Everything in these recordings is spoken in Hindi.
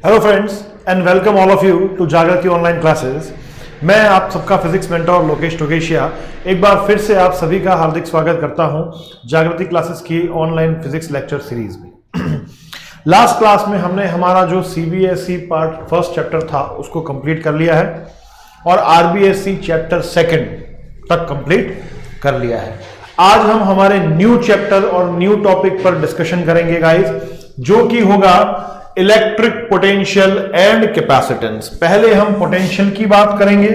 Hello friends and welcome all of you to Jagriti online classes. मैं आप सबका फिजिक्स मेंटर लोकेश टोगेशिया एक बार फिर से आप सभी का हार्दिक स्वागत करता हूं जागृति क्लासेस की ऑनलाइन फिजिक्स लेक्चर सीरीज में। लास्ट क्लास में हमने हमारा जो सीबीएसई पार्ट फर्स्ट चैप्टर था उसको कंप्लीट कर लिया है और आरबीएसई चैप्टर सेकंड तक कंप्लीट कर लिया है। आज हम हमारे न्यू चैप्टर और न्यू टॉपिक पर डिस्कशन करेंगे गाइस, जो कि होगा इलेक्ट्रिक पोटेंशियल एंड कैपेसिटेंस। पहले हम पोटेंशियल की बात करेंगे।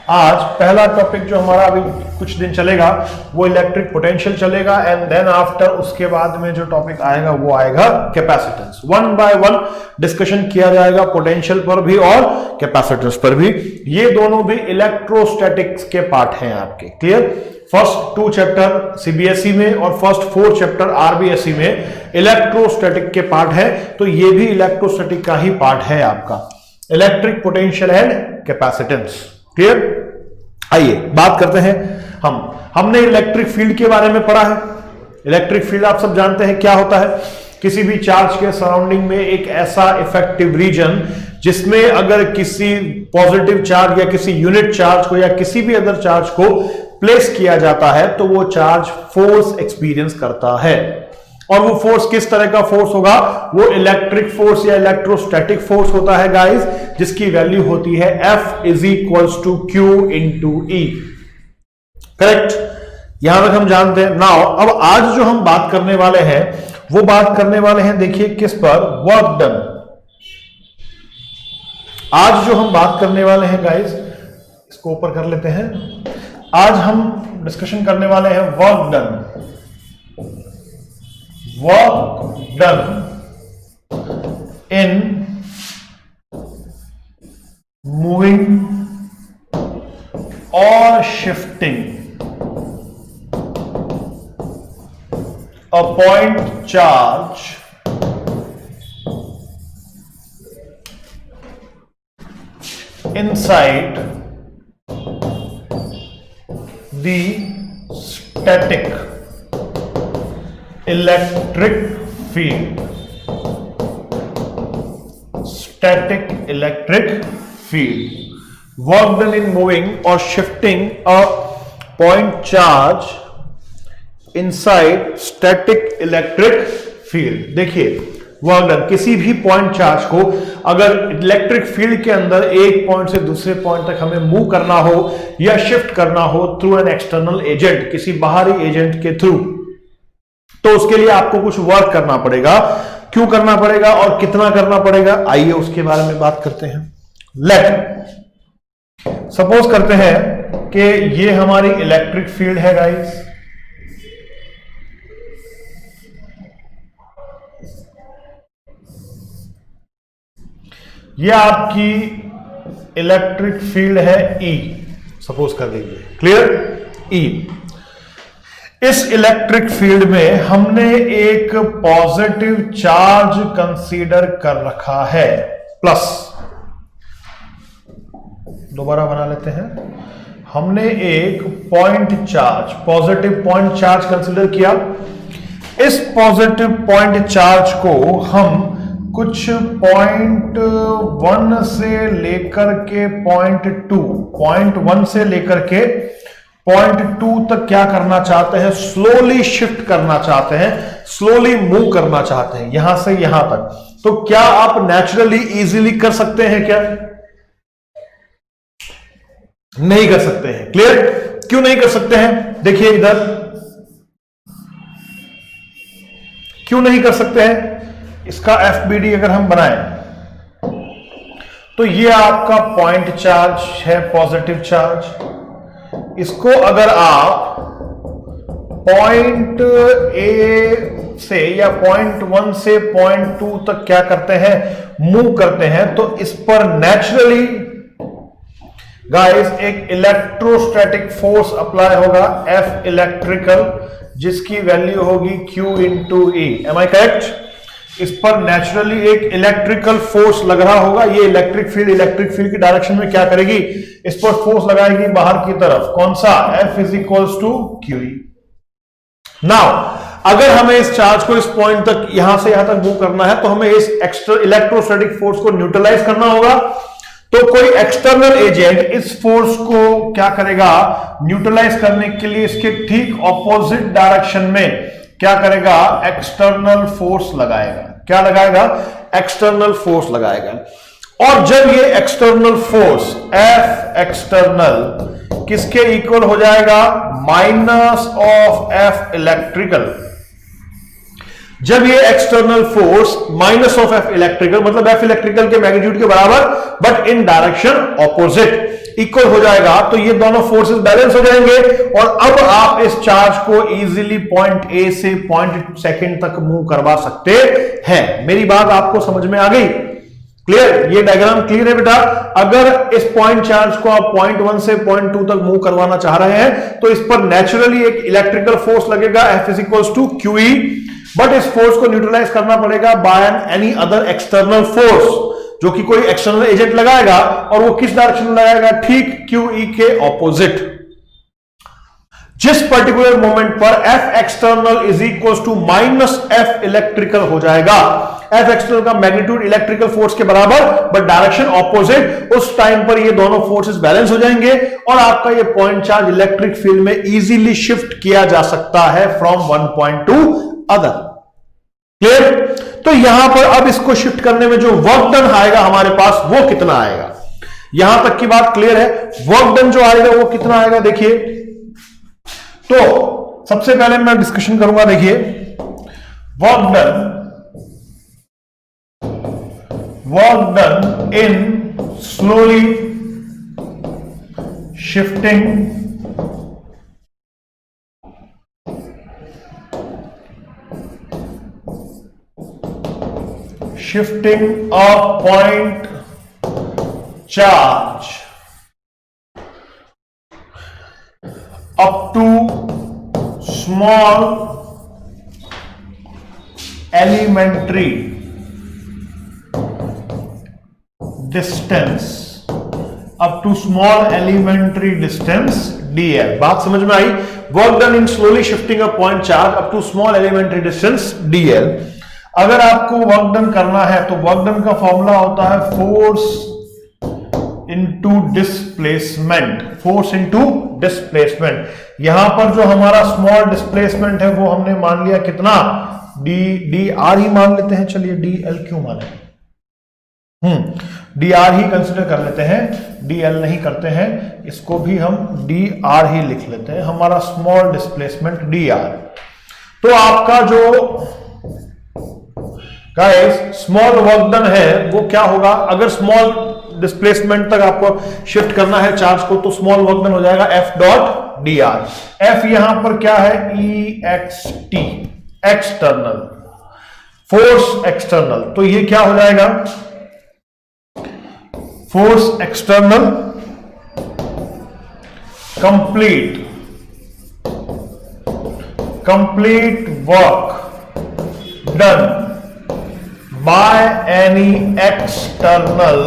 आज पहला टॉपिक जो हमारा अभी कुछ दिन चलेगा वो इलेक्ट्रिक पोटेंशियल चलेगा एंड देन आफ्टर उसके बाद में जो टॉपिक आएगा वो आएगा capacitance. One by one discussion किया जाएगा पोटेंशियल पर भी और कैपेसिटेंस पर भी। ये दोनों भी इलेक्ट्रोस्टैटिक्स के पार्ट हैं आपके। क्लियर? फर्स्ट 2 चैप्टर सीबीएसई में और फर्स्ट 4 चैप्टर आरबीएसई में इलेक्ट्रोस्टैटिक के पार्ट है, तो ये भी इलेक्ट्रोस्टैटिक का ही पार्ट है आपका, electric potential and capacitance. Clear? आइए बात करते हैं। हमने इलेक्ट्रिक फील्ड के बारे में पढ़ा है। इलेक्ट्रिक फील्ड आप सब जानते हैं क्या होता है। किसी भी चार्ज के सराउंडिंग में एक ऐसा इफेक्टिव रीजन जिसमें अगर किसी पॉजिटिव चार्ज या किसी यूनिट चार्ज को या किसी भी अदर चार्ज को प्लेस किया जाता है तो वो चार्ज फोर्स एक्सपीरियंस करता है। और वो फोर्स किस तरह का फोर्स होगा? वो इलेक्ट्रिक फोर्स या इलेक्ट्रोस्टैटिक फोर्स होता है गाइस, जिसकी वैल्यू होती है F = Q × E। करेक्ट? यहां तक हम जानते हैं। नाउ अब आज जो हम बात करने वाले हैं वो बात करने वाले हैं, देखिए किस पर? Work done. आज जो हम बात करने वाले हैं गाइस, इसको ऊपर कर लेते हैं। आज हम डिस्कशन करने वाले हैं work done. Work done in moving और shifting a point charge inside the static electric field. Static electric field. Work done in moving or shifting a point charge inside static electric field. देखिए वर्क डन, किसी भी पॉइंट चार्ज को अगर इलेक्ट्रिक फील्ड के अंदर एक पॉइंट से दूसरे पॉइंट तक हमें मूव करना हो या शिफ्ट करना हो थ्रू एन एक्सटर्नल एजेंट, किसी बाहरी एजेंट के थ्रू, तो उसके लिए आपको कुछ वर्क करना पड़ेगा। क्यों करना पड़ेगा और कितना करना पड़ेगा, आइए उसके बारे में बात करते हैं। लेट सपोज करते हैं कि ये हमारी इलेक्ट्रिक फील्ड है गाइस। ये आपकी इलेक्ट्रिक फील्ड है E, सपोज कर लीजिए। क्लियर? E। इस इलेक्ट्रिक फील्ड में हमने एक पॉजिटिव चार्ज कंसीडर कर रखा है, प्लस। दोबारा बना लेते हैं। हमने एक point charge, positive point charge consider किया। इस पॉजिटिव पॉइंट चार्ज को हम कुछ पॉइंट 1 से लेकर के पॉइंट 1 से लेकर के पॉइंट 2 तक क्या करना चाहते हैं? स्लोली शिफ्ट करना चाहते हैं, स्लोली मूव करना चाहते हैं यहां से यहां तक। तो क्या आप नेचुरली इजीली कर सकते हैं क्या? नहीं कर सकते हैं। क्लियर? क्यों नहीं कर सकते हैं? देखिए इधर क्यों नहीं कर सकते हैं। इसका FBD अगर हम बनाएं तो ये आपका पॉइंट चार्ज है, पॉजिटिव चार्ज। इसको अगर आप पॉइंट A से या पॉइंट 1 से पॉइंट 2 तक क्या करते हैं? मूव करते हैं, तो इस पर नेचुरली गाइस एक इलेक्ट्रोस्टैटिक फोर्स अप्लाई होगा, F इलेक्ट्रिकल, जिसकी वैल्यू होगी Q × E। Am I correct? इस पर नेचुरली एक इलेक्ट्रिकल फोर्स लग रहा होगा। ये इलेक्ट्रिक फील्ड की डायरेक्शन में क्या करेगी? इस पर फोर्स लगाएगी बाहर की तरफ। कौन सा? F = QE। नाउ अगर हमें इस चार्ज को इस पॉइंट तक यहां से यहां तक मूव करना है तो हमें इस एक्स्ट्रा इलेक्ट्रोस्टैटिक फोर्स को न्यूट्रलाइज करना होगा। तो कोई एक्सटर्नल एजेंट इस फोर्स को क्या करेगा, न्यूट्रलाइज करने के लिए इसके ठीक ऑपोजिट डायरेक्शन में क्या करेगा, एक्सटर्नल फोर्स लगाएगा। क्या लगाएगा, एक्सटर्नल फोर्स लगाएगा। और जब ये एक्सटर्नल फोर्स F एक्सटर्नल किसके इक्वल हो जाएगा, माइनस ऑफ F इलेक्ट्रिकल। जब ये external force minus of F electrical मतलब F इलेक्ट्रिकल के मैग्नीट्यूड के बराबर but in direction opposite equal हो जाएगा, तो ये दोनों फोर्सेस बैलेंस हो जाएंगे और अब आप इस चार्ज को इजीली पॉइंट A से पॉइंट सेकंड तक मूव करवा सकते हैं। मेरी बात आपको समझ में आ गई, क्लियर? ये डायग्राम क्लियर है बेटा? अगर इस पॉइंट चार्ज को आप पॉइंट 1 से पॉइंट 2 तक मूव करवाना चाह रहे हैं तो इस पर नेचुरली एक इलेक्ट्रिकल फोर्स लगेगा F is equals to QE, but इस फोर्स को न्यूट्रलाइज करना पड़ेगा by any other external force, जो कि कोई एक्सटर्नल एजेंट लगाएगा और वो किस डायरेक्शन में लगाएगा, ठीक QE के ऑपोजिट। जिस पर्टिकुलर मोमेंट पर F external is equal to minus F electrical हो जाएगा, F एक्सटर्नल का मैग्नीट्यूड इलेक्ट्रिकल फोर्स के बराबर बट डायरेक्शन ऑपोजिट, उस टाइम पर ये दोनों फोर्सेस बैलेंस हो जाएंगे और आपका ये पॉइंट चार्ज इलेक्ट्रिक फील्ड में इजीली शिफ्ट किया जा सकता है from one point to other. Clear? तो यहां पर अब इसको शिफ्ट करने में जो वर्क डन आएगा हमारे पास वो कितना आएगा, यहां तक की बात क्लियर है? वर्क डन जो आएगा वो कितना आएगा, देखिए। तो सबसे पहले मैं डिस्कशन करूंगा, देखिए work done in slowly shifting a point charge up to small elementary distance dl। बात समझ में आई? Work done in slowly shifting a point charge up to small elementary distance dl। अगर आपको वर्क डन करना है तो वर्क डन का फॉर्मूला होता है फोर्स इनटू डिस्प्लेसमेंट। यहां पर जो हमारा स्मॉल डिस्प्लेसमेंट है वो हमने मान लिया कितना, डी आर ही मान लेते हैं, चलिए डी एल क्यों माने, डी आर ही कंसिडर कर लेते हैं, डी एल नहीं करते हैं, इसको भी हम डी आर ही लिख लेते हैं, हमारा स्मॉल डिस्प्लेसमेंट डी आर। तो आपका जो गाइस स्मॉल वर्क डन है वो क्या होगा, अगर स्मॉल डिस्प्लेसमेंट तक आपको शिफ्ट करना है चार्ज को तो स्मॉल वर्क डन हो जाएगा F dot D R. F यहां पर क्या है, EXT एक्सटर्नल, फोर्स एक्सटर्नल, तो ये क्या हो जाएगा, force external complete work done by any external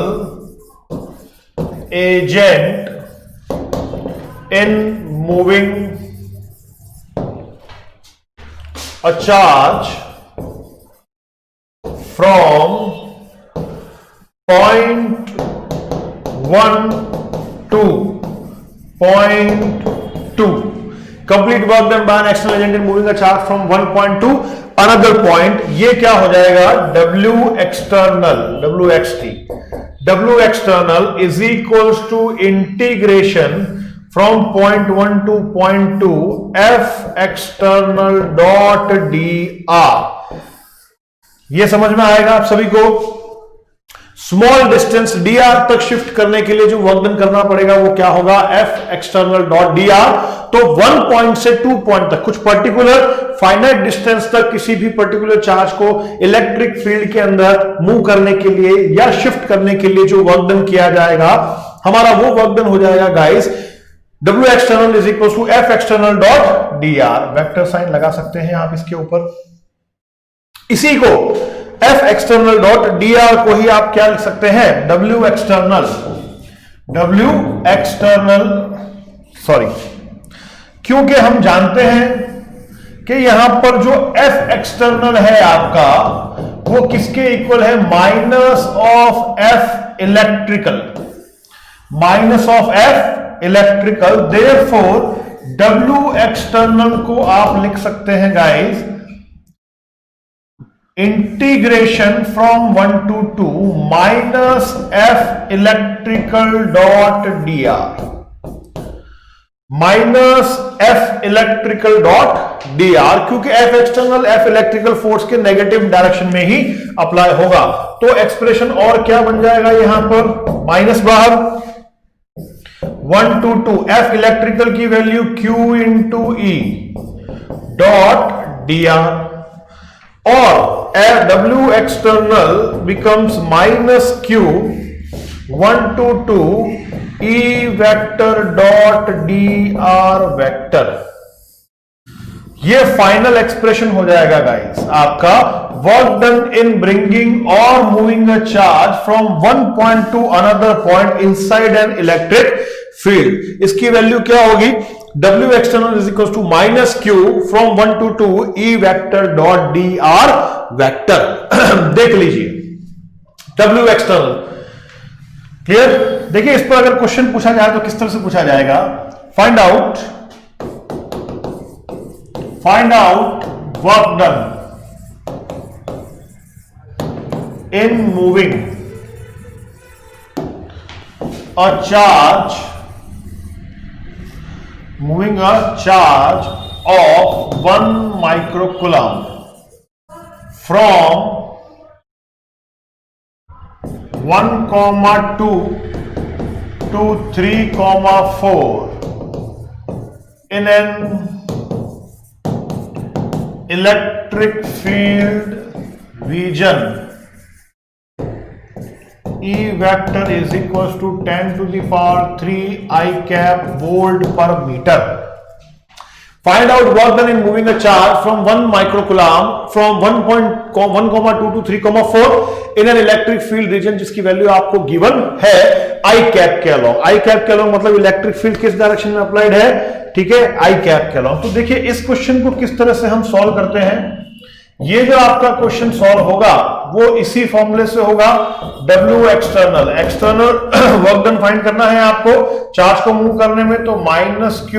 agent in moving a charge from point 1 to point 2। complete work done by an external agent in moving a charge from one point to another point, ये क्या हो जाएगा, W external is equals to integration from point 1 to point 2 F external dot dr। ये समझ में आएगा आप सभी को? स्मॉल डिस्टेंस dr तक शिफ्ट करने के लिए जो वर्क डन करना पड़ेगा वो क्या होगा, F एक्सटर्नल डॉट dr। तो 1 पॉइंट से 2 पॉइंट तक कुछ पर्टिकुलर फाइनाइट डिस्टेंस तक किसी भी पर्टिकुलर चार्ज को इलेक्ट्रिक फील्ड के अंदर मूव करने के लिए या शिफ्ट करने के लिए जो वर्क डन किया जाएगा हमारा वो वर्क डन हो जाएगा guys W external is equal to F external dot dr। Vector sign लगा सकते हैं आप इसके ऊपर। इसी को F एक्सटर्नल डॉट dr को ही आप क्या लिख सकते हैं, W एक्सटर्नल सॉरी, क्योंकि हम जानते हैं कि यहां पर जो F एक्सटर्नल है आपका वो किसके इक्वल है, minus of F electrical, minus of F electrical. Therefore W external को आप लिख सकते हैं guys integration from 1 to 2 minus F electrical dot dr, minus F electrical dot dr, क्योंकि F external F electrical force के नेगेटिव डायरेक्शन में ही अप्लाई होगा। तो एक्सप्रेशन और क्या बन जाएगा यहां पर, माइनस बाहर 1 to 2 F इलेक्ट्रिकल की value Q into E dot dr, और W external becomes minus Q 1 to 2 E vector dot dr vector. ये फाइनल एक्सप्रेशन हो जाएगा गाइस आपका वर्क डन इन ब्रिंगिंग और moving a charge from one point to another point inside an electric field. इसकी वैल्यू क्या होगी, W external is equal to minus Q from 1 to 2 E vector dot dr vector. देख लीजिए W एक्सटर्नल, क्लियर। देखिए इस पर अगर क्वेश्चन पूछा जाए तो किस तरह से पूछा जाएगा, find out work done in moving a charge of 1 microcoulomb from 1,2 to 3,4 in an electric field region, E vector is equals to 10 to the power 3 I cap volt per meter. Find out work done in moving a charge from 1 microcoulomb from 1,2 to 3,4 in an electric field region, जिसकी वैल्यू आपको गिवन है I cap के along। I cap के along मतलब इलेक्ट्रिक फील्ड किस डायरेक्शन में अप्लाइड है, ठीक है, I cap के along। तो देखिए इस क्वेश्चन को किस तरह से हम सॉल्व करते हैं। ये जो आपका क्वेश्चन सॉल्व होगा वो इसी फॉर्मूले से होगा, W external work done find करना है आपको चार्ज को मूव करने में, तो माइनस Q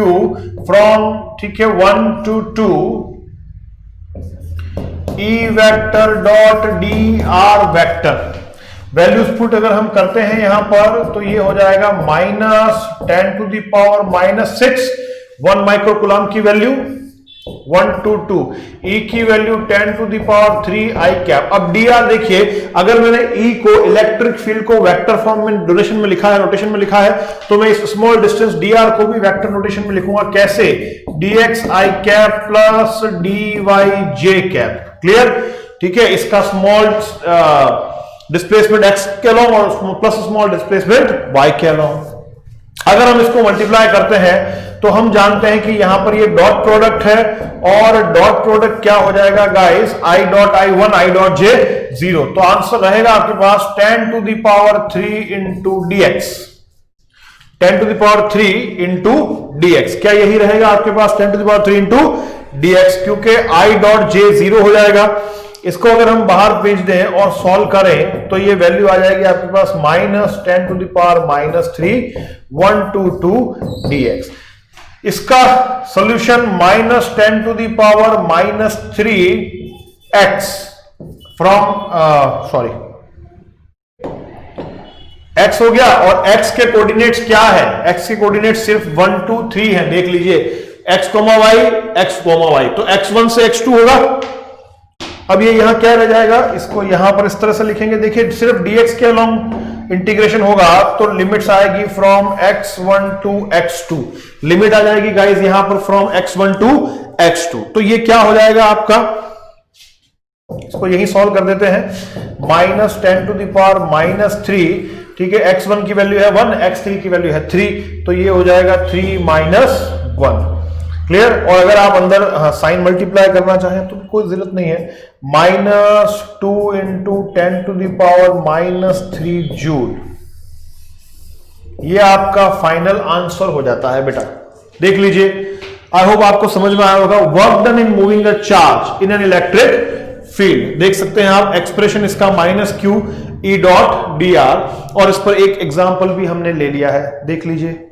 फ्रॉम, ठीक है, 1 to 2 E vector dot dr vector. Values put अगर हम करते हैं यहां पर तो ये हो जाएगा minus 10 to the power minus 6, 1 microcoulomb की वैल्यू 1 to 2, E की value 10 to the power 3 I cap. अब dr देखिए, अगर मैंने E को इलेक्ट्रिक फील्ड को वेक्टर फॉर्म में नोटेशन में लिखा है, तो मैं इस स्मॉल डिस्टेंस dr को भी वेक्टर नोटेशन में लिखूंगा, कैसे, dx I cap plus dy j cap. Clear, ठीक है। इसका स्मॉल डिस्प्लेसमेंट x के अलॉन्ग और प्लस स्मॉल डिस्प्लेसमेंट y के अलॉन्ग। अगर हम इसको मल्टीप्लाई करते हैं तो हम जानते हैं कि यहां पर ये डॉट प्रोडक्ट है, और डॉट प्रोडक्ट क्या हो जाएगा guys, I dot I1 I dot J 0। तो आंसर रहेगा आपके पास 10 to the power 3 into dx, 10 to the power 3 into dx। क्या यही रहेगा आपके पास 10 to the power 3 into dx, क्योंकि I डॉट J 0 हो जाएगा। इसको अगर हम बाहर भेज दें और सॉल्व करें तो ये वैल्यू आ जाएगी आपके पास minus 10 to the power minus 3 122 dx। इसका solution minus 10 to the power minus 3 x from x हो गया, और x के कोऑर्डिनेट्स क्या है, x के कोऑर्डिनेट्स सिर्फ 1 2 3 है। देख लीजिए x, y, तो x1 से x2 होगा। अब ये यहां क्या रह जाएगा, इसको यहां पर इस तरह से लिखेंगे, देखिए सिर्फ dx के अलोंग इंटीग्रेशन होगा तो लिमिट्स आएगी from x1 to x2, limit आ जाएगी गाइस यहां पर फ्रॉम x1 टू x2। तो ये क्या हो जाएगा आपका, इसको यही सॉल्व कर देते हैं, minus 10 to the power minus 3, ठीक है, x1 की वैल्यू है 1, x3 की वैल्यू है 3, तो ये हो जाएगा 3 माइनस 1। क्लियर। और अगर आप अंदर साइन मल्टीप्लाई करना चाहें तो कोई जरूरत नहीं है, minus 2 into 10 to the power minus 3 joule, ये आपका फाइनल आंसर हो जाता है बेटा। देख लीजिए आई होप आपको समझ में आया होगा। Work done in moving a charge in an electric field. देख सकते हैं आप एक्सप्रेशन इसका -q E dot D r, और इस पर एक एग्जाम्पल भी हमने ले लिया है, देख लीजिए।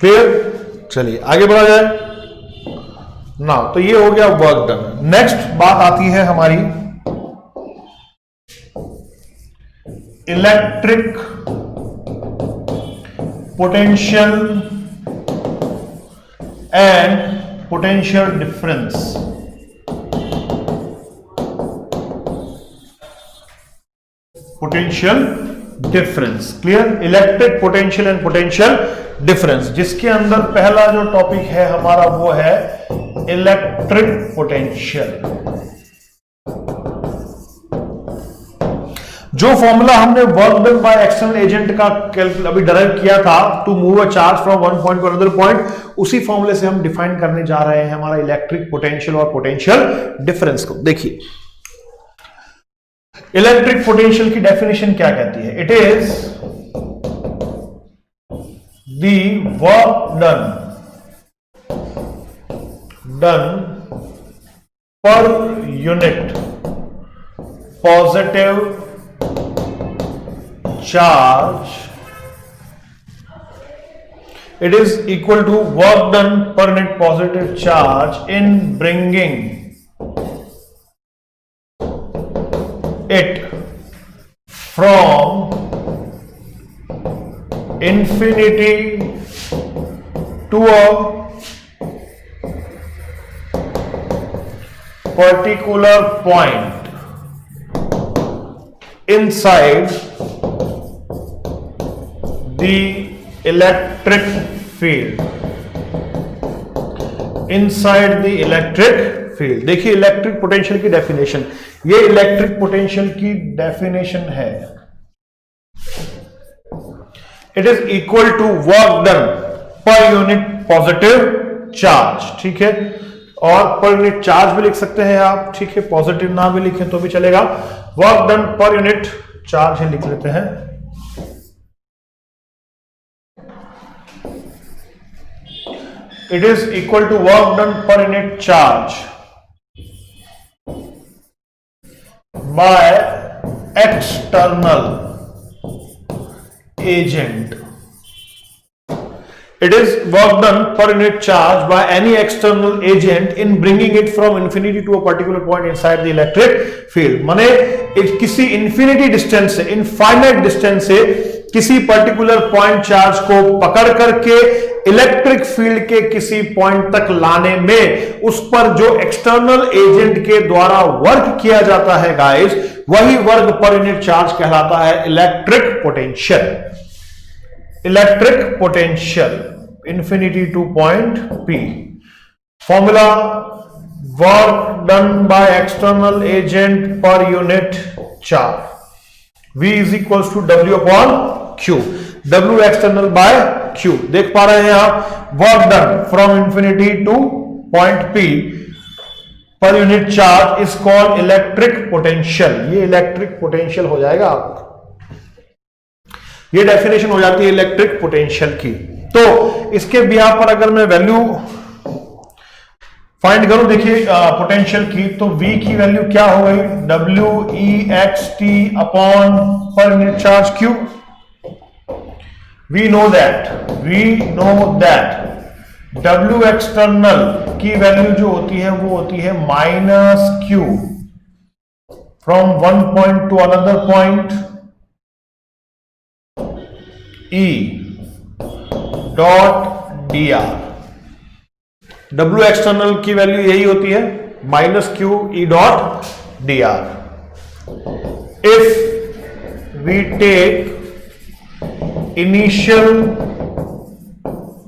क्लियर, चलिए आगे बढ़ा जाए ना। तो ये हो गया वर्क डन। नेक्स्ट बात आती है हमारी electric potential and potential difference. Potential difference, clear. Electric potential and potential difference, जिसके अंदर पहला जो टॉपिक है हमारा वो है इलेक्ट्रिक पोटेंशियल। जो फॉर्मूला हमने work done by external agent का अभी डराइव किया था, to move a charge from one point to another point, उसी फॉर्मूले से हम डिफाइन करने जा रहे हैं हमारा इलेक्ट्रिक पोटेंशियल और पोटेंशियल डिफरेंस को। देखिए इलेक्ट्रिक पोटेंशियल की डेफिनेशन क्या कहती है? It is the work done per unit positive charge, it is equal to work done per unit positive charge in bringing it from infinity to a particular point inside the electric field, inside the electric field। देखिए इलेक्ट्रिक पोटेंशियल की डेफिनेशन, ये इलेक्ट्रिक पोटेंशियल की डेफिनेशन है। It is equal to work done per unit positive charge, ठीक है। और पर यूनिट चार्ज भी लिख सकते हैं आप, ठीक है। पॉजिटिव ना भी लिखें तो भी चलेगा। Work done per unit charge ही लिख लेते हैं। It is equal to work done per unit charge by external agent। It is work done per unit charge by any external agent in bringing it from infinity to a particular point inside the electric field। माने किसी infinity distance से, infinite distance से किसी पर्टिकुलर पॉइंट चार्ज को पकड़ करके इलेक्ट्रिक फील्ड के किसी पॉइंट तक लाने में उस पर जो एक्सटर्नल एजेंट के द्वारा वर्क किया जाता है गाइस, वही वर्क पर यूनिट चार्ज कहलाता है electric potential. Electric potential infinity to point P। Formula work done by external agent per unit charge, V is equal to W upon Q। W external by Q। देख पा रहे हैं आप, work done from infinity to point P per unit charge is called electric potential. ये इलेक्ट्रिक पोटेंशियल हो जाएगा आपका, ये डेफिनेशन हो जाती है इलेक्ट्रिक पोटेंशियल की। तो इसके बिहार पर अगर मैं वैल्यू फाइंड करूं, देखिए पोटेंशियल की, तो V की वैल्यू क्या हो गई? W E X T upon पर unit charge Q। We know that W external की वैल्यू जो होती है वो होती है -Q from one point to another point E dot dr। W external की वैल्यू यही होती है -Q E dot dr। If we take initial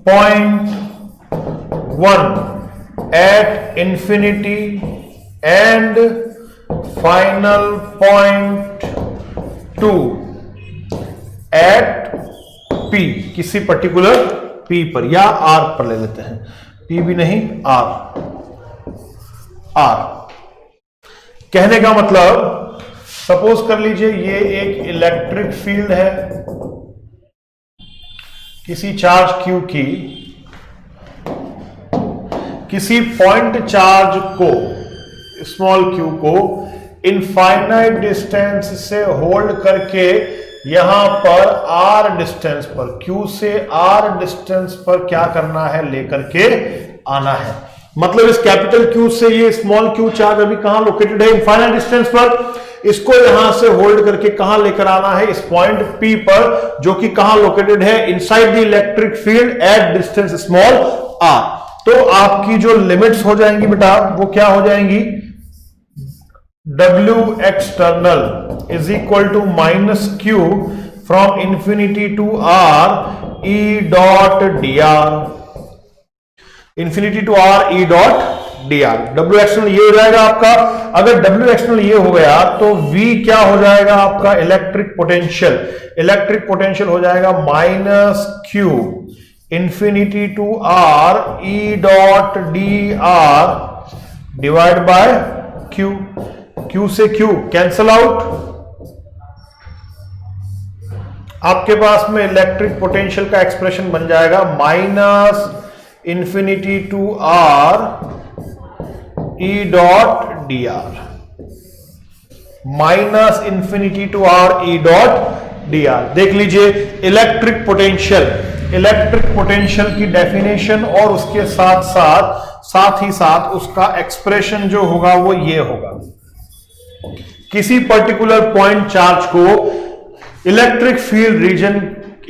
point 1 at infinity and final point 2 at P, किसी पर्टिकुलर P पर या R पर ले लेते हैं, P भी नहीं R। कहने का मतलब सपोज कर लीजिए ये एक इलेक्ट्रिक फील्ड है किसी चार्ज Q की, किसी पॉइंट चार्ज को स्मॉल q को इनफाइनाइट डिस्टेंस से होल्ड करके यहां पर r डिस्टेंस पर, q से r डिस्टेंस पर क्या करना है, लेकर के आना है। मतलब इस कैपिटल Q से ये स्मॉल q चार्ज अभी कहां लोकेटेड है, इनफाइनाइट डिस्टेंस पर, इसको यहां से होल्ड करके कहां लेकर आना है, इस पॉइंट P पर, जो कि कहां लोकेटेड है, inside the electric field at distance small r। तो आपकी जो लिमिट्स हो जाएंगी बेटा वो क्या हो जाएंगी, W external is equal to minus Q from infinity to R E dot dr, infinity to R E dot dr। W external ये हो जाएगा आपका, अगर W external ये हो गया तो V क्या हो जाएगा आपका, इलेक्ट्रिक पोटेंशियल हो जाएगा minus Q infinity to R E dot dr divide by Q। Q से Q कैंसल आउट, आपके पास में इलेक्ट्रिक पोटेंशियल का एक्सप्रेशन बन जाएगा minus infinity to R E dot dr, minus infinity to R E dot dr। देख लीजिए इलेक्ट्रिक पोटेंशियल की डेफिनेशन और उसके साथ ही साथ उसका एक्सप्रेशन जो होगा वो ये होगा, किसी पर्टिकुलर पॉइंट चार्ज को electric field reason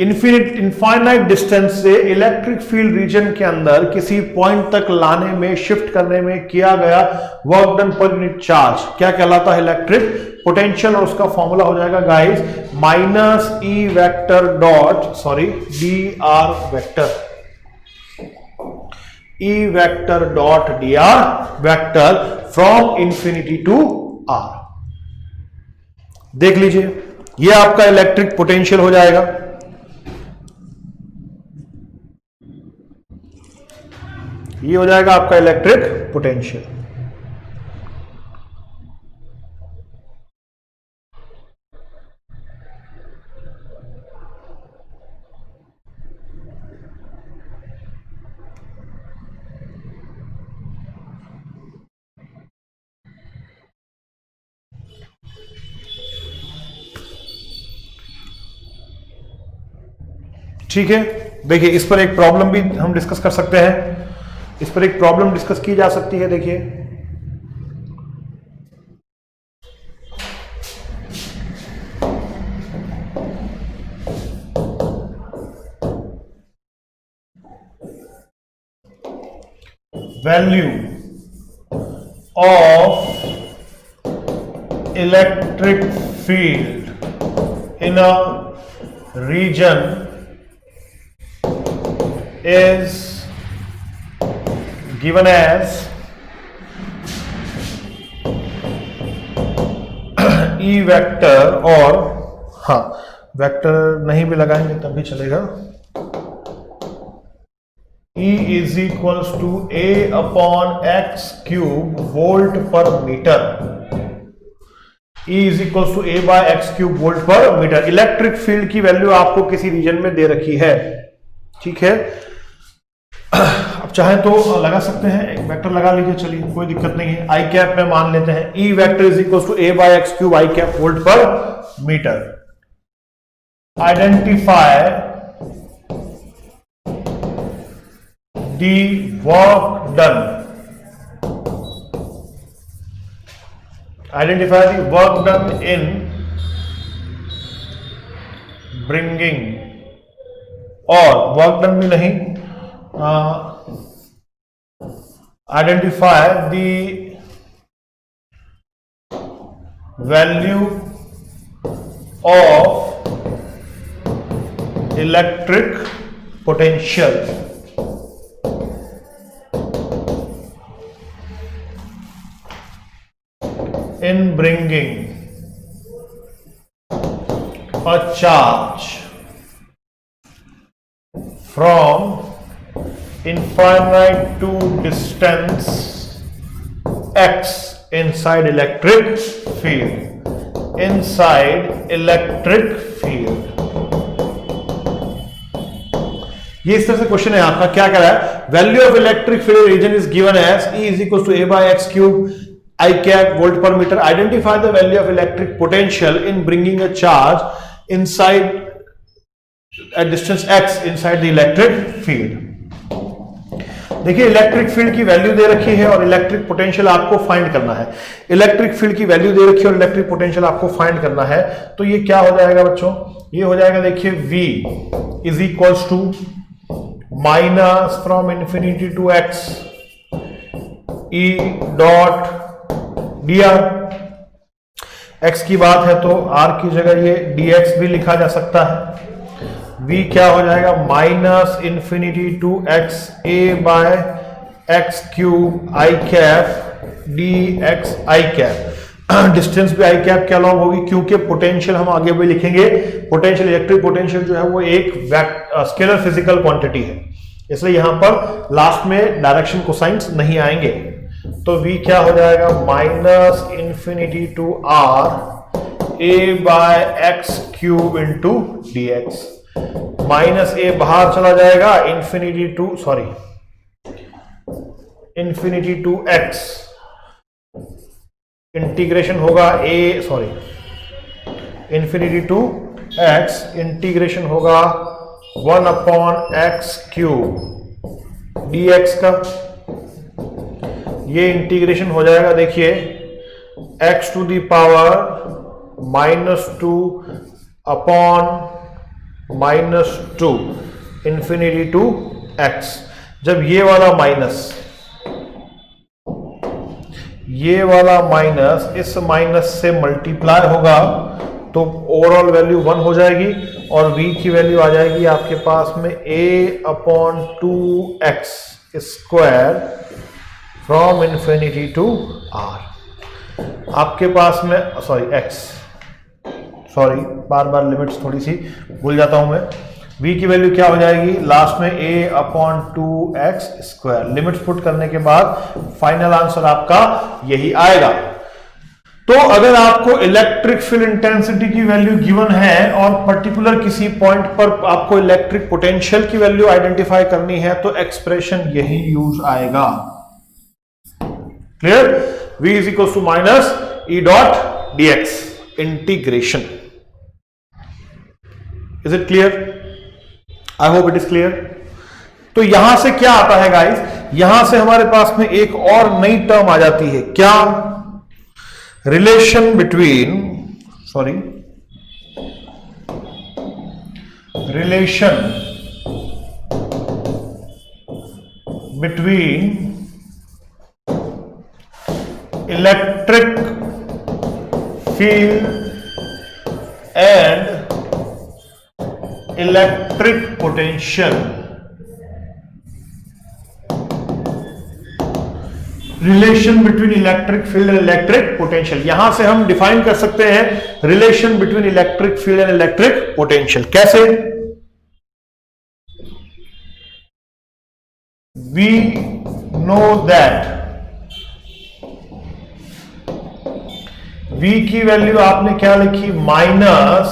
infinite distance से इलेक्ट्रिक फील्ड रीजन के अंदर किसी पॉइंट तक लाने में, शिफ्ट करने में किया गया work done per unit charge क्या कहलाता है, इलेक्ट्रिक पोटेंशियल। और उसका फॉर्मूला हो जाएगा guys minus E vector dot D R vector, E vector dot D R vector from infinity to R. देख लीजिए ये आपका इलेक्ट्रिक पोटेंशियल हो जाएगा, ये हो जाएगा आपका इलेक्ट्रिक पोटेंशियल। ठीक है, देखिए इस पर एक प्रॉब्लम भी हम डिस्कस कर सकते हैं, इस पर एक प्रॉब्लम डिस्कस की जा सकती है। देखिए value of electric field in a region is given as E vector, और हाँ वेक्टर नहीं भी लगाएंगे तब भी चलेगा, E is equals to A upon x cube volt पर metre, E is equals to A by x cube volt पर मीटर। इलेक्ट्रिक फील्ड की वैल्यू आपको किसी रीजन में दे रखी है, ठीक है। अब चाहे तो लगा सकते हैं, एक वेक्टर लगा लीजिए, चलिए कोई दिक्कत नहीं है। आई कैप में मान लेते हैं E vector is equal to A by x cube i cap volt पर metre. Identify the work done, identify the work done in bringing, और वर्क डन भी नहीं, identify the value of electric potential in bringing a charge from infinite to distance x inside electric field, inside electric field। ये इस तरह से क्वेश्चन है आपका, क्या कह रहा है, value of electric field region is given as E is equal to A/x³ I cap volt per meter। Identify the value of electric potential in bringing a charge inside at distance x inside the electric field। देखिए इलेक्ट्रिक फील्ड की वैल्यू दे रखी है और इलेक्ट्रिक पोटेंशियल आपको फाइंड करना है। इलेक्ट्रिक फील्ड की वैल्यू दे रखी है और इलेक्ट्रिक पोटेंशियल आपको फाइंड करना है, तो ये क्या हो जाएगा बच्चों, ये हो जाएगा, देखिए V is equals to minus from infinity to x E dot dr। x की बात है तो r की जगह ये dx भी लिखा जा सकता है। v क्या हो जाएगा, minus infinity to x A/x³ I cap dx I cap. Distance भी I कैप के अलाउ होगी क्योंकि पोटेंशियल हम आगे भी लिखेंगे, पोटेंशियल इलेक्ट्रिक पोटेंशियल जो है वो एक स्केलर फिजिकल क्वांटिटी है, इसलिए यहां पर लास्ट में डायरेक्शन कोसाइंस नहीं आएंगे। तो v क्या हो जाएगा, minus infinity to r A/x³ into dx। Minus a बाहर चला जाएगा, इंफिनिटी टू x इंटीग्रेशन होगा इंफिनिटी टू x इंटीग्रेशन होगा 1/x³ dx का। ये इंटीग्रेशन हो जाएगा, देखिए x to the power -2 upon -2 infinity to x। जब ये वाला माइनस इस माइनस से मल्टीप्लाई होगा तो ओवरऑल वैल्यू 1 हो जाएगी और v की वैल्यू आ जाएगी आपके पास में A/2x square from infinity to r। आपके पास में बार बार लिमिट्स थोड़ी सी भूल जाता हूं मैं। v की वैल्यू क्या हो जाएगी, लास्ट में A/2x स्क्वायर। लिमिट्स पुट करने के बाद फाइनल आंसर आपका यही आएगा। तो अगर आपको इलेक्ट्रिक फील्ड इंटेंसिटी की वैल्यू गिवन है और पर्टिकुलर किसी पॉइंट पर आपको इलेक्ट्रिक पोटेंशियल की वैल्यू आइडेंटिफाई करनी है तो एक्सप्रेशन यही यूज आएगा। Clear, v is equal to minus E dot dx integration. Is it clear? I hope it is clear. तो यहां से क्या आता है गाइस, यहां से हमारे पास में एक और नई टर्म आ जाती है, क्या, relation between electric field and electric potential. Relation between electric field and electric potential, यहां से हम डिफाइन कर सकते हैं relation between electric field and electric potential. कैसे? वी नो दैट v की वैल्यू आपने क्या लिखी, minus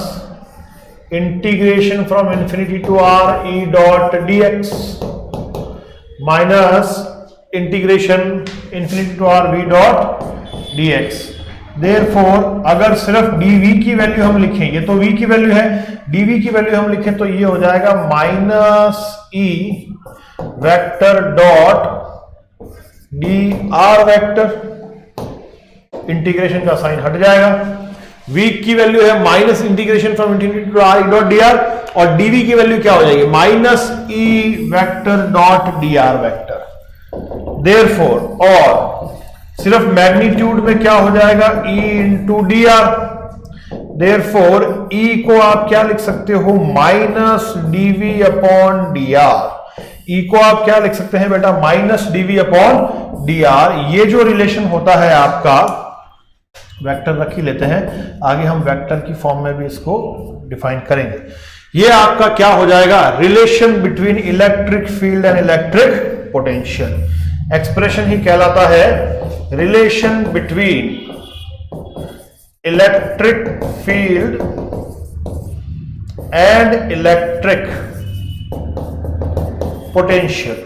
integration from infinity to r E dot dx, minus integration infinity to r v dot dx। Therefore अगर सिर्फ dv की वैल्यू हम लिखें, ये तो v की वैल्यू है, dv की वैल्यू हम लिखें तो ये हो जाएगा minus e vector dot dr vector, integration का साइन हट जाएगा। v की वैल्यू है minus integration from infinity to r dot dr और dv की वैल्यू क्या हो जाएगी, minus e vector dot dr vector. Therefore और सिर्फ मैग्नीट्यूड में क्या हो जाएगा, e into dr। Therefore e को आप क्या लिख सकते हो, minus dv upon dr। e को आप क्या लिख सकते हैं बेटा, माइनस dv अपॉन dr। ये जो रिलेशन होता है आपका वेक्टर रख ही लेते हैं, आगे हम वेक्टर की फॉर्म में भी इसको डिफाइन करेंगे। ये आपका क्या हो जाएगा, relation between electric field and electric potential. Expression ही कहलाता है relation between electric field and electric potential.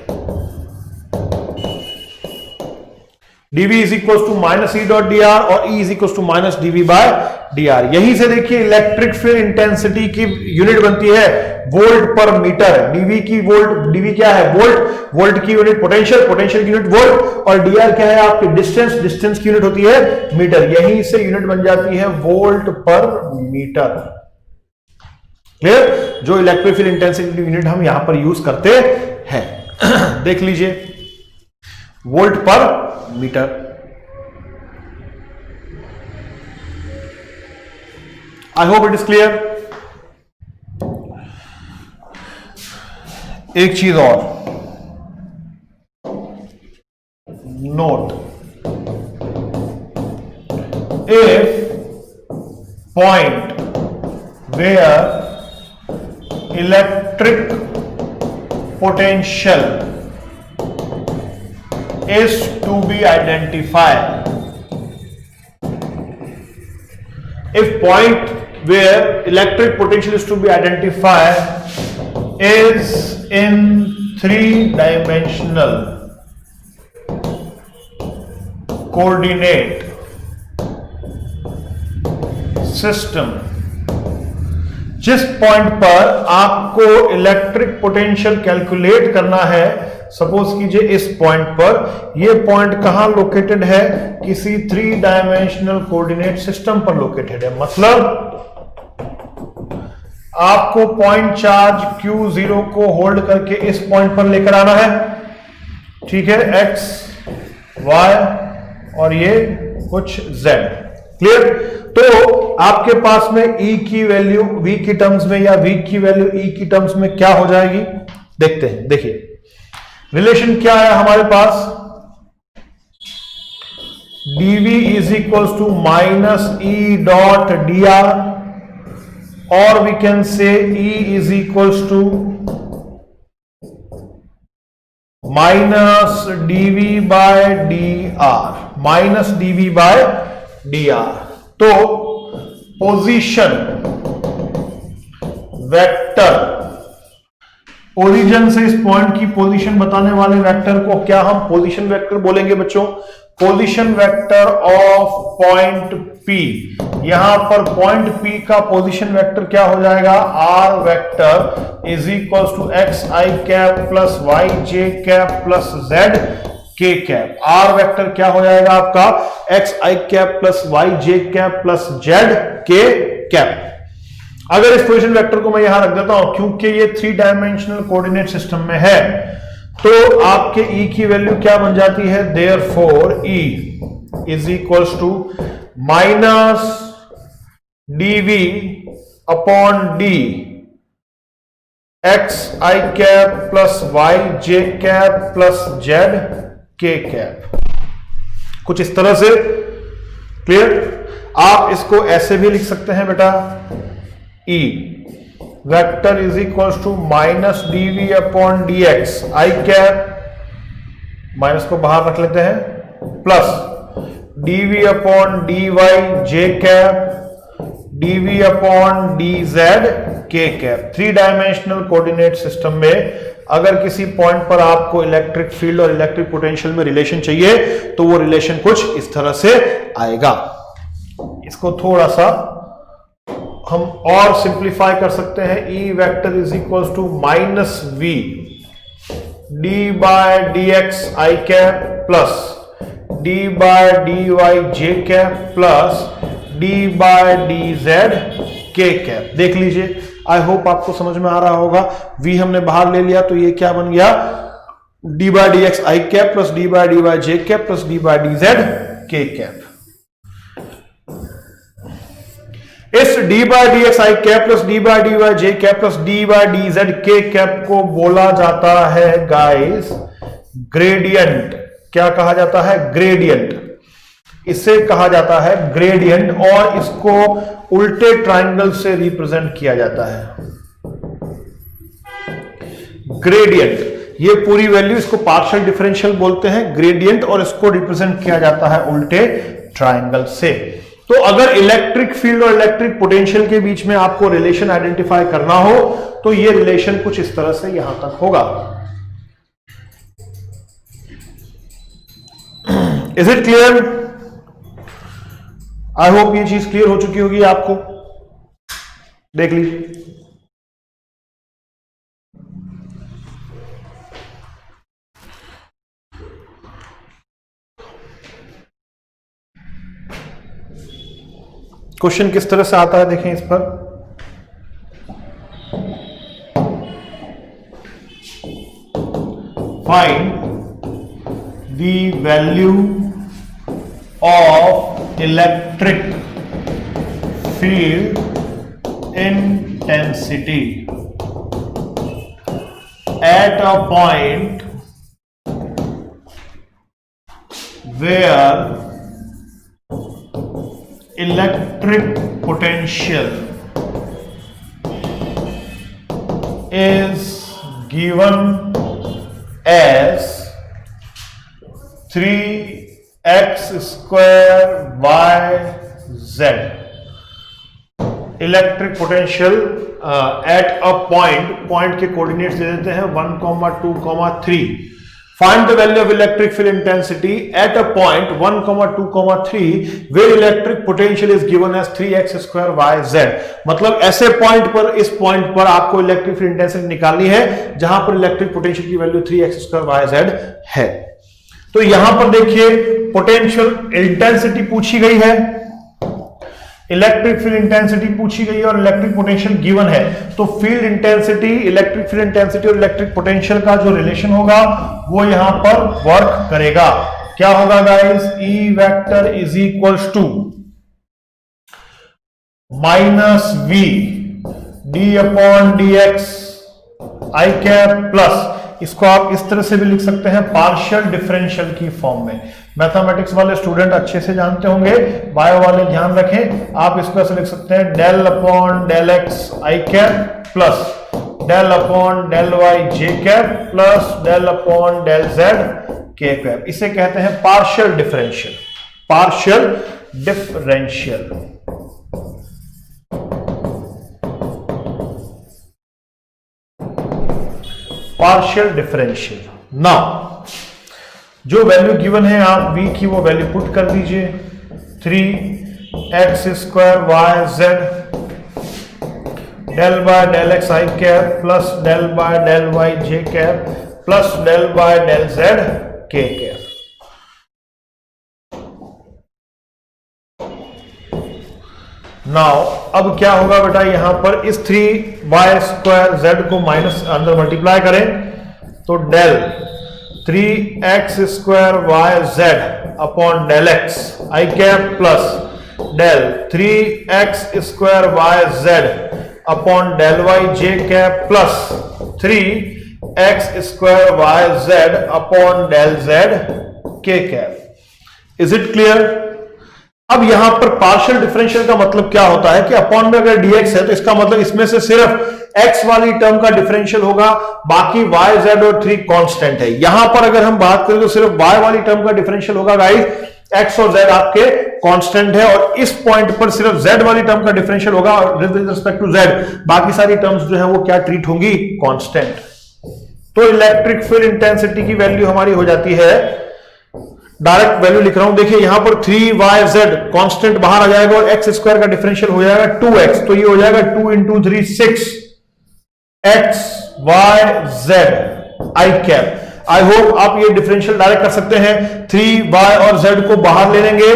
dv is equal to minus E dot D r और E is equal to minus dv by d r. यहीं से देखिए इलेक्ट्रिक फील्ड इंटेंसिटी की यूनिट बनती है वोल्ट पर मीटर। dv की वोल्ट, dv क्या है वोल्ट, वोल्ट की यूनिट पोटेंशियल, पोटेंशियल की यूनिट वोल्ट, और dr क्या है आपकी डिस्टेंस, डिस्टेंस की यूनिट होती है मीटर। यहीं से यूनिट बन जाती है वोल्ट पर मीटर। क्लियर? जो इलेक्ट्रिक फील्ड इंटेंसिटी यूनिट हम यहां पर यूज करते हैं देख लीजिए, वोल्ट पर metre. I hope it is clear. एक चीज और नोट, if point where electric potential is to be identified. If point where electric potential is to be identified is in three-dimensional coordinate system, जिस पॉइंट पर आपको इलेक्ट्रिक पोटेंशियल कैलकुलेट करना है, सपोज कीजिए इस पॉइंट पर, ये पॉइंट कहां लोकेटेड है, किसी थ्री डायमेंशनल कोऑर्डिनेट सिस्टम पर लोकेटेड है। मतलब आपको पॉइंट चार्ज Q0 को होल्ड करके इस पॉइंट पर लेकर आना है, ठीक है, x y और ये कुछ z। क्लियर? तो आपके पास में E की वैल्यू V की टर्म्स में या V की वैल्यू E की टर्म्स में क्या हो जाएगी, देखते हैं। देखिए रिलेशन क्या है हमारे पास, dv is equals to minus E dot D r, और we can say E is equals to minus dv by d r, minus dv by d r. तो पोजीशन वेक्टर, ओरिजिन से इस पॉइंट की पोजीशन बताने वाले वेक्टर को क्या हम पोजीशन वेक्टर बोलेंगे बच्चों? Position vector of point P। यहां पर पॉइंट P का पोजीशन वेक्टर क्या हो जाएगा, R vector is equal to X I cap plus Y J cap plus Z के कैप। आर वेक्टर क्या हो जाएगा आपका, एक्स आई कैप प्लस वाई जे कैप प्लस जेड के कैप। अगर इस पोजीशन वेक्टर को मैं यहां रख देता हूं, क्योंकि ये थ्री डायमेंशनल कोऑर्डिनेट सिस्टम में है, तो आपके E की वैल्यू क्या बन जाती है, therefore E is equals to minus DV upon D x I cap plus Y J cap plus Z के कैप, कुछ इस तरह से। क्लियर? आप इसको ऐसे भी लिख सकते हैं बेटा, E vector is equals to minus DV upon D x I cap, minus को बाहर रख लेते हैं, plus dv upon d Y जे cap, dv upon d Z के cap. Three dimensional coordinate system में अगर किसी पॉइंट पर आपको इलेक्ट्रिक फील्ड और इलेक्ट्रिक पोटेंशियल में रिलेशन चाहिए, तो वो रिलेशन कुछ इस तरह से आएगा। इसको थोड़ा सा हम और सिंप्लीफाई कर सकते हैं। E vector is equals to minus V D by D x I cap plus D by D Y J cap plus D by D Z के कैप। देख लीजिए, आई होप आपको समझ में आ रहा होगा। V हमने बाहर ले लिया तो ये क्या बन गया, d by D x I cap plus D by D Y J cap plus D by D Z के कैप। इस d by D x I cap plus D by D Y J cap plus D by D Z के कैप को बोला जाता है गाइस ग्रेडियंट। क्या कहा जाता है, ग्रेडियंट। इसे कहा जाता है ग्रेडियंट और इसको उल्टे ट्रायंगल से रिप्रेजेंट किया जाता है। ग्रेडियंट, ये पूरी वैल्यू, इसको पार्शियल डिफरेंशियल बोलते हैं ग्रेडियंट, और इसको रिप्रेजेंट किया जाता है उल्टे ट्रायंगल से। तो अगर इलेक्ट्रिक फील्ड और इलेक्ट्रिक पोटेंशियल के बीच में आपको रिलेशन आइडेंटिफाई करना हो तो ये रिलेशन कुछ इस तरह से यहां तक होगा। Is it clear? I hope ये चीज क्लियर हो चुकी होगी आपको। देख लीजिए। क्वेश्चन किस तरह से आता है देखें इस पर। Find the value of electric field intensity at a point where electric potential is given as 3x square yz। Electric potential at a point के कोऑर्डिनेट्स दे देते हैं 1, 2, 3। Find the value of electric field intensity at a point 1, 2, 3 where electric potential is given as 3x square yz। मतलब ऐसे पॉइंट पर, इस पॉइंट पर आपको इलेक्ट्रिक फील्ड इंटेंसिटी निकालनी है जहां पर इलेक्ट्रिक पोटेंशियल की वैल्यू 3x स्क्वायर yz है। तो यहां पर देखिए पोटेंशियल इंटेंसिटी पूछी गई है, इलेक्ट्रिक फील्ड इंटेंसिटी पूछी गई है और इलेक्ट्रिक पोटेंशियल गिवन है। तो field intensity, electric field intensity और इलेक्ट्रिक पोटेंशियल का जो रिलेशन होगा वो यहां पर वर्क करेगा। क्या होगा guys? E vector is equals to minus v d upon dx I cap plus, इसको आप इस तरह से भी लिख सकते हैं पार्शियल डिफरेंशियल की फॉर्म में। मैथमेटिक्स वाले स्टूडेंट अच्छे से जानते होंगे, बायो वाले ध्यान रखें। आप इसको ऐसे लिख सकते हैं डेल अपॉन डेल एक्स आई cap plus del upon del y जे cap plus del upon del z के कैप। इसे कहते हैं partial differential. Partial differential partial differential. Now जो वैल्यू गिवन है आप v की वो वैल्यू पुट कर दीजिए 3x square y z del by del x I cap plus del by del y J cap plus del by del z के कैप। नाउ अब क्या होगा बेटा, यहां पर इस 3y स्क्वायर जेड को माइनस अंदर मल्टीप्लाई करें तो del 3x square y z upon del x आई cap plus del 3x square y z upon del y जे cap plus 3x square y z upon del z के कैप। Is it clear? अब यहां पर पार्शियल डिफरेंशियल का मतलब क्या होता है कि अपॉन में अगर dx है तो इसका मतलब इसमें से सिर्फ x वाली टर्म का डिफरेंशियल होगा, बाकी y, z और 3 कांस्टेंट है। यहां पर अगर हम बात करें तो सिर्फ y वाली टर्म का डिफरेंशियल होगा गाइस, x और z आपके कांस्टेंट है, और इस पॉइंट पर सिर्फ z वाली टर्म का डिफरेंशियल होगा विद रिस्पेक्ट टू z, बाकी सारी टर्म्स जो है वो क्या ट्रीट होंगी? कांस्टेंट। तो इलेक्ट्रिक फील्ड इंटेंसिटी की वैल्यू हमारी हो जाती है, डायरेक्ट वैल्यू लिख रहा हूं, देखिए यहां पर 3yz कांस्टेंट बाहर आ जाएगा और x स्क्वायर का डिफरेंशियल हो जाएगा 2x, तो ये हो जाएगा 2 × 3 6 x y z I cap. I hope आप ये डिफरेंशियल डायरेक्ट कर सकते हैं। 3y और z को बाहर ले लेंगे,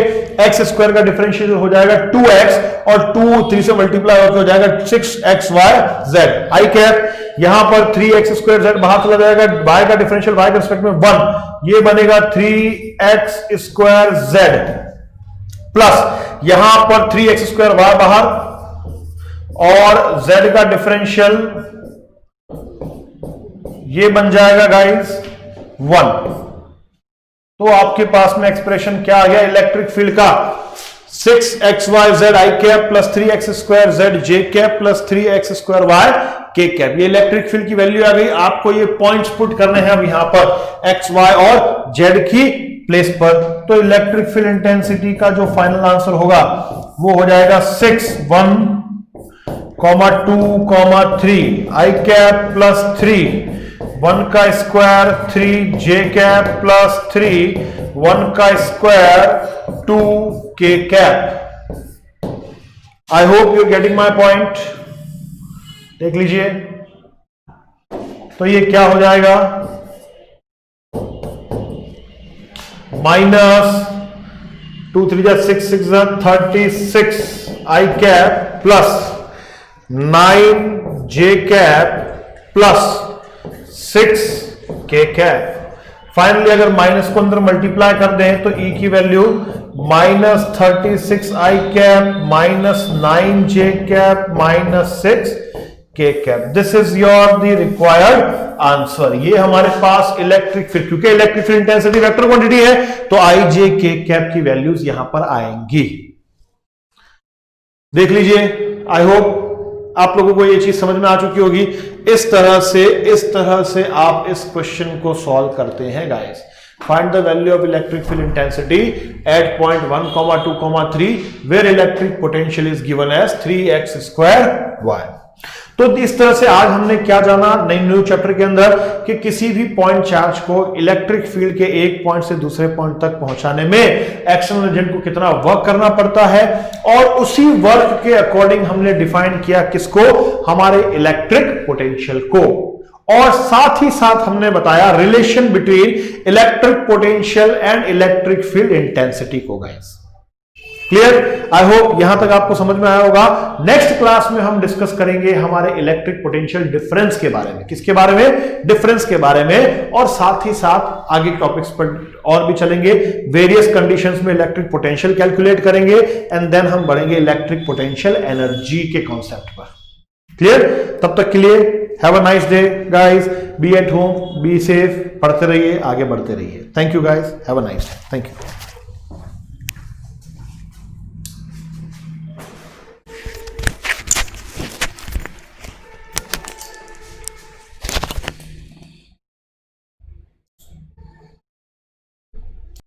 x स्क्वायर का डिफरेंशियल हो जाएगा 2x और 2 3 से मल्टीप्लाई होकर हो जाएगा 6xy z आई कैप। यहां पर 3x स्क्वायर z बाहर चला जाएगा, y का डिफरेंशियल y के रिस्पेक्ट में 1, ये बनेगा 3x स्क्वायर z प्लस यहां पर 3x स्क्वायर y बाहर और z का डिफरेंशियल ये बन जाएगा गाइस 1। तो आपके पास में एक्सप्रेशन क्या आ गया इलेक्ट्रिक फील्ड का 6xyz i cap plus 3x square z j cap plus 3x square y k cap. ये इलेक्ट्रिक फील्ड की वैल्यू आ गई। आपको ये पॉइंट्स पुट करने हैं अब यहां पर x y और z की प्लेस पर। तो इलेक्ट्रिक फील्ड इंटेंसिटी का जो फाइनल आंसर होगा वो हो जाएगा 6 1 2 3 i कैप प्लस 3 1 का स्क्वायर 3 j कैप प्लस 3 1 का square 2 k cap. I hope you getting my point. देख लीजिए तो ये क्या हो जाएगा minus 2 3 6 6 36 i cap plus 9 j cap plus 6 k cap. Finally अगर माइनस को अंदर मल्टीप्लाई कर दें तो e की value minus 36 i cap minus 9 j cap minus 6 k cap. This is your the required answer. ये हमारे पास इलेक्ट्रिक फील्ड, क्योंकि electric field intensity vector quantity है तो i j k कैप की वैल्यूज यहां पर आएंगी। देख लीजिए, आई होप आप लोगों को ये चीज समझ में आ चुकी होगी। इस तरह से आप इस क्वेश्चन को सॉल्व करते हैं guys. Find the value of electric field intensity at point 1, 2, 3 where electric potential is given as 3x square y। तो इस तरह से आज हमने क्या जाना न्यू चैप्टर के अंदर कि किसी भी पॉइंट चार्ज को इलेक्ट्रिक फील्ड के एक पॉइंट से दूसरे पॉइंट तक पहुंचाने में एक्सटर्नल एजेंट को कितना वर्क करना पड़ता है, और उसी वर्क के अकॉर्डिंग हमने डिफाइन किया किसको, हमारे इलेक्ट्रिक पोटेंशियल को। और साथ ही साथ हमने बताया relation between electric potential and electric field intensity को। Guys clear? आई होप यहां तक आपको समझ में आया होगा। नेक्स्ट क्लास में हम डिस्कस करेंगे हमारे इलेक्ट्रिक पोटेंशियल डिफरेंस के बारे में। किसके बारे में? डिफरेंस के बारे में। और साथ ही साथ आगे टॉपिक्स पर और भी चलेंगे। वेरियस कंडीशंस में इलेक्ट्रिक पोटेंशियल कैलकुलेट करेंगे एंड देन हम बढ़ेंगे इलेक्ट्रिक पोटेंशियल एनर्जी के कॉन्सेप्ट पर। क्लियर? तब तक के लिए have a nice day guys, be at home, be safe, पढ़ते रहिए, आगे बढ़ते रहिए। Thank you guys, have a nice day, thank you.